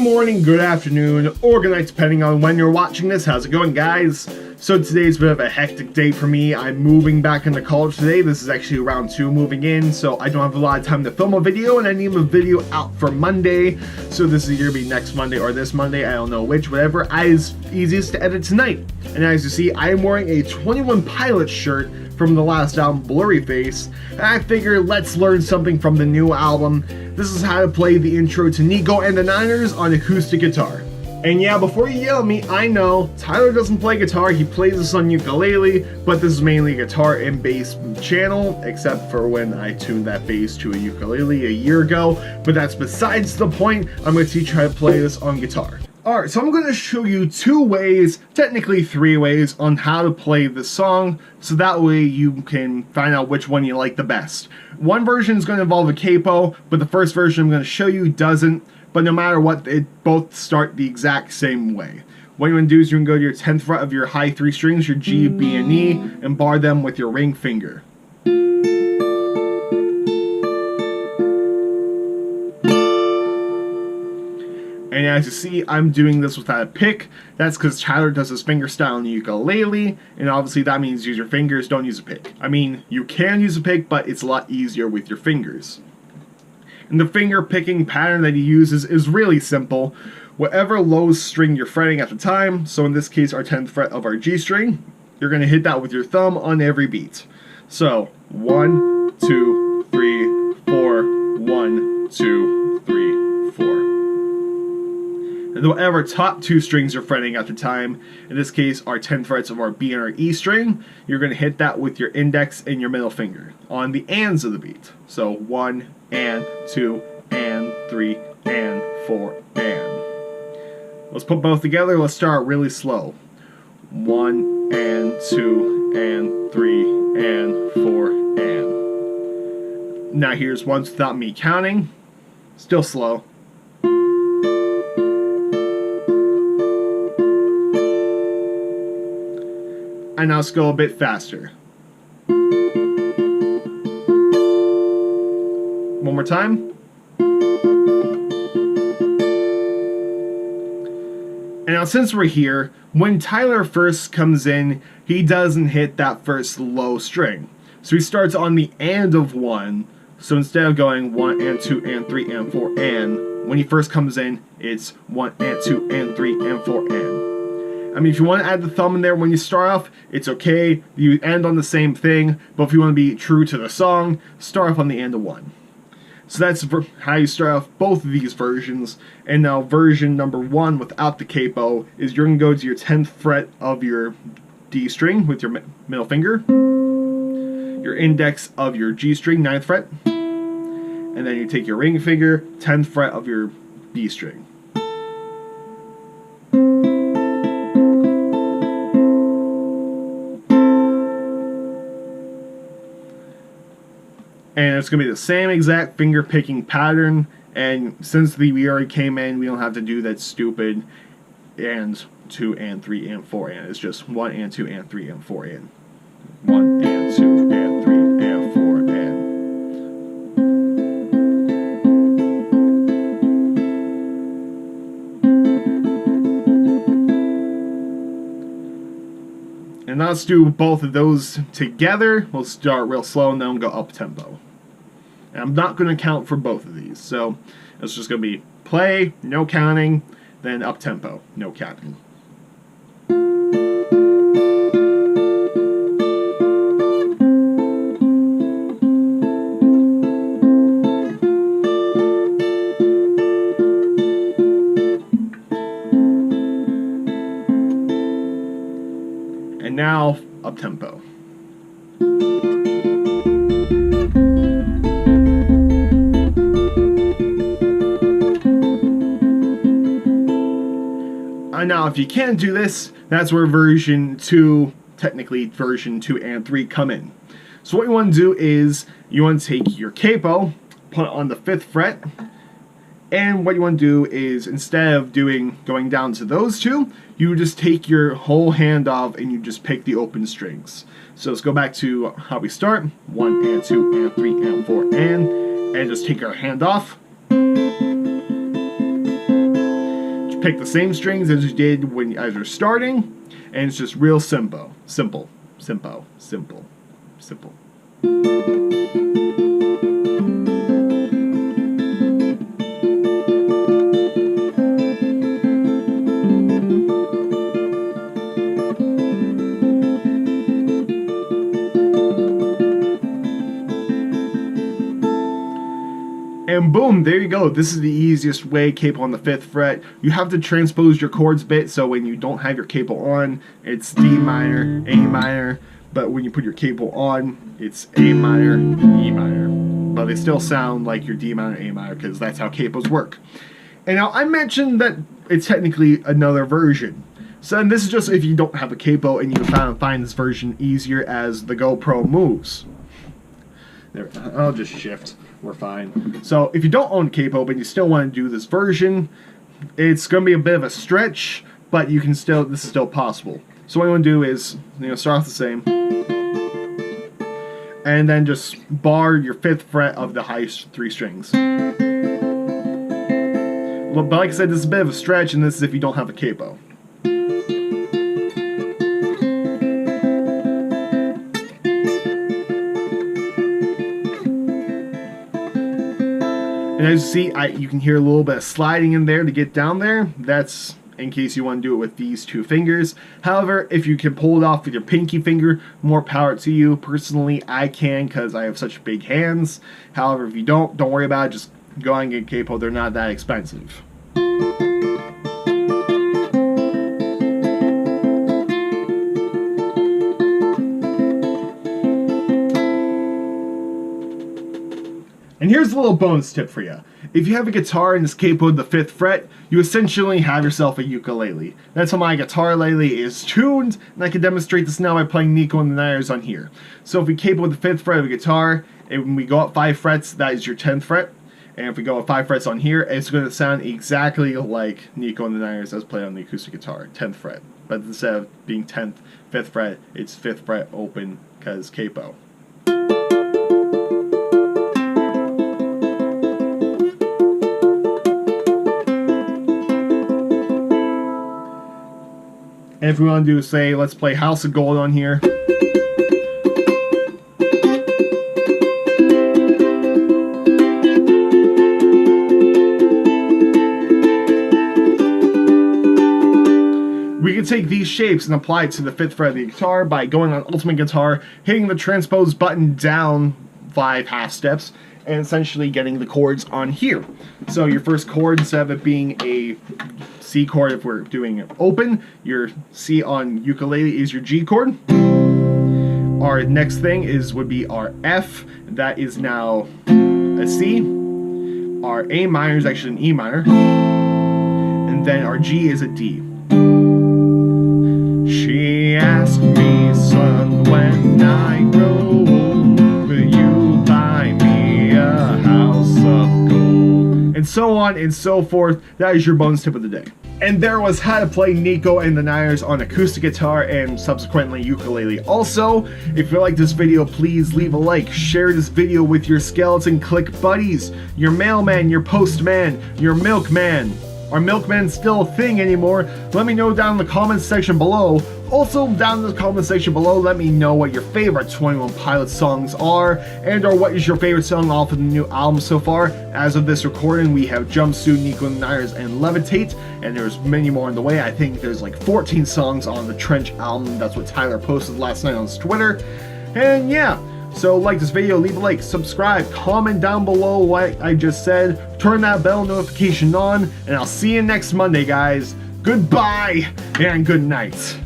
morning, good afternoon, or good night depending on when you're watching this. How's it going, guys? So today's a bit of a hectic day for me. I'm moving back into college today. This is actually round 2 moving in, so I don't have a lot of time to film a video, and I need a video out for Monday. So this is either be next Monday or this Monday, I don't know which, whatever. Is easiest to edit tonight. And as you see, I am wearing a 21 Pilots shirt from the last album, Blurry Face, and I figured let's learn something from the new album. This is how to play the intro to Nico and the Niners on acoustic guitar. And yeah, before you yell at me, I know Tyler doesn't play guitar, he plays this on ukulele, but this is mainly a guitar and bass channel, except for when I tuned that bass to a ukulele a year ago, but that's besides the point. I'm going to teach you how to play this on guitar. Alright, so I'm going to show you 2 ways, technically 3 ways, on how to play this song, so that way you can find out which one you like the best. One version is going to involve a capo, but the first version I'm going to show you doesn't, but no matter what, they both start the exact same way. What you want to do is you can go to your 10th fret of your high 3 strings, your G, B, and E, and bar them with your ring finger. And as you see, I'm doing this without a pick. That's because Tyler does his finger style on the ukulele, and obviously that means use your fingers, don't use a pick. I mean, you can use a pick, but it's a lot easier with your fingers. And the finger picking pattern that he uses is really simple. Whatever low string you're fretting at the time, so in this case our 10th fret of our G string, you're going to hit that with your thumb on every beat. So 1, 2, 3, 4, 1, 2, 3, 4. And whatever top 2 strings you're fretting at the time, in this case our 10 frets of our B and our E string, you're going to hit that with your index and your middle finger on the ands of the beat. So 1 and 2 and 3 and 4 and. Let's put both together. Let's start really slow. 1 and 2 and 3 and 4 and. Now here's ones without me counting. Still slow. And now let's go a bit faster. One more time. And now since we're here, when Tyler first comes in, he doesn't hit that first low string. So he starts on the and of 1. So instead of going 1 and 2 and 3 and 4 and, when he first comes in, it's 1 and 2 and 3 and 4 and. I mean, if you want to add the thumb in there when you start off, it's okay. You end on the same thing, but if you want to be true to the song, start off on the end of 1. So that's how you start off both of these versions. And now version number 1 without the capo is you're going to go to your 10th fret of your D string with your middle finger, your index of your G string, 9th fret, and then you take your ring finger, 10th fret of your B string. And it's going to be the same exact finger picking pattern, and since we already came in, we don't have to do that stupid and 2 and 3 and 4 and. It's just 1 and 2 and 3 and 4 and. 1 and 2 and 3 and 4 and. And now let's do both of those together. We'll start real slow and then we'll go up tempo. And I'm not going to count for both of these, so it's just going to be play, no counting, then up tempo, no counting. And now up tempo. Now, if you can't do this, that's where version 2, technically version 2 and 3 come in. So what you want to do is, you want to take your capo, put it on the 5th fret, and what you want to do is, instead of going down to those 2, you just take your whole hand off and you just pick the open strings. So let's go back to how we start, 1 and 2 and 3 and 4 and just take our hand off. pick the same strings as you did as you're starting, and it's just real simple. And boom, there you go. This is the easiest way, capo on the 5th fret. You have to transpose your chords a bit, so when you don't have your capo on, it's D minor, A minor, but when you put your capo on, it's A minor, E minor. But they still sound like your D minor, A minor, because that's how capos work. And now I mentioned that it's technically another version. So and this is just if you don't have a capo and you find this version easier as the GoPro moves. There, I'll just shift. We're fine. So if you don't own capo but you still want to do this version, it's going to be a bit of a stretch, but you can still, this is still possible. So what you want to do is, start off the same, and then just bar your 5th fret of the highest 3 strings. But like I said, this is a bit of a stretch, and this is if you don't have a capo. And as you see, you can hear a little bit of sliding in there to get down there. That's in case you want to do it with these 2 fingers. However, if you can pull it off with your pinky finger, more power to you. Personally, I can because I have such big hands. However, if you don't worry about it. Just go out and get capo. They're not that expensive. And here's a little bonus tip for you. If you have a guitar and it's capoed the 5th fret, you essentially have yourself a ukulele. That's how my guitar lately is tuned, and I can demonstrate this now by playing Nico and the Niners on here. So if we capo the 5th fret of a guitar, and when we go up 5 frets, that is your 10th fret. And if we go up 5 frets on here, it's going to sound exactly like Nico and the Niners as played on the acoustic guitar, 10th fret. But instead of being 10th, 5th fret, it's 5th fret open because capo. And if we want to do, say, let's play House of Gold on here. We can take these shapes and apply it to the 5th fret of the guitar by going on Ultimate Guitar, hitting the transpose button down 5 half steps, and essentially getting the chords on here. So your first chord, instead of it being a C chord if we're doing it open, your C on ukulele is your G chord. Our next thing would be our F, that is now a C. Our A minor is actually an E minor. And then our G is a D. She asked me, son, when I grow old, will you buy me a house of gold? And so on and so forth. That is your bonus tip of the day. And there was how to play Nico and the Niners on acoustic guitar and subsequently ukulele. Also, if you like this video, please leave a like, share this video with your skeleton click buddies, your mailman, your postman, your milkman. Are milkmen still a thing anymore? Let me know down in the comments section below. Also, down in the comment section below, let me know what your favorite 21 Pilots songs are, and or what is your favorite song off of the new album so far. As of this recording, we have Jumpsuit, Nico and the Niners, and Levitate, and there's many more on the way. I think there's like 14 songs on the Trench album. That's what Tyler posted last night on his Twitter. And yeah, so like this video, leave a like, subscribe, comment down below what I just said, turn that bell notification on, and I'll see you next Monday, guys. Goodbye and good night.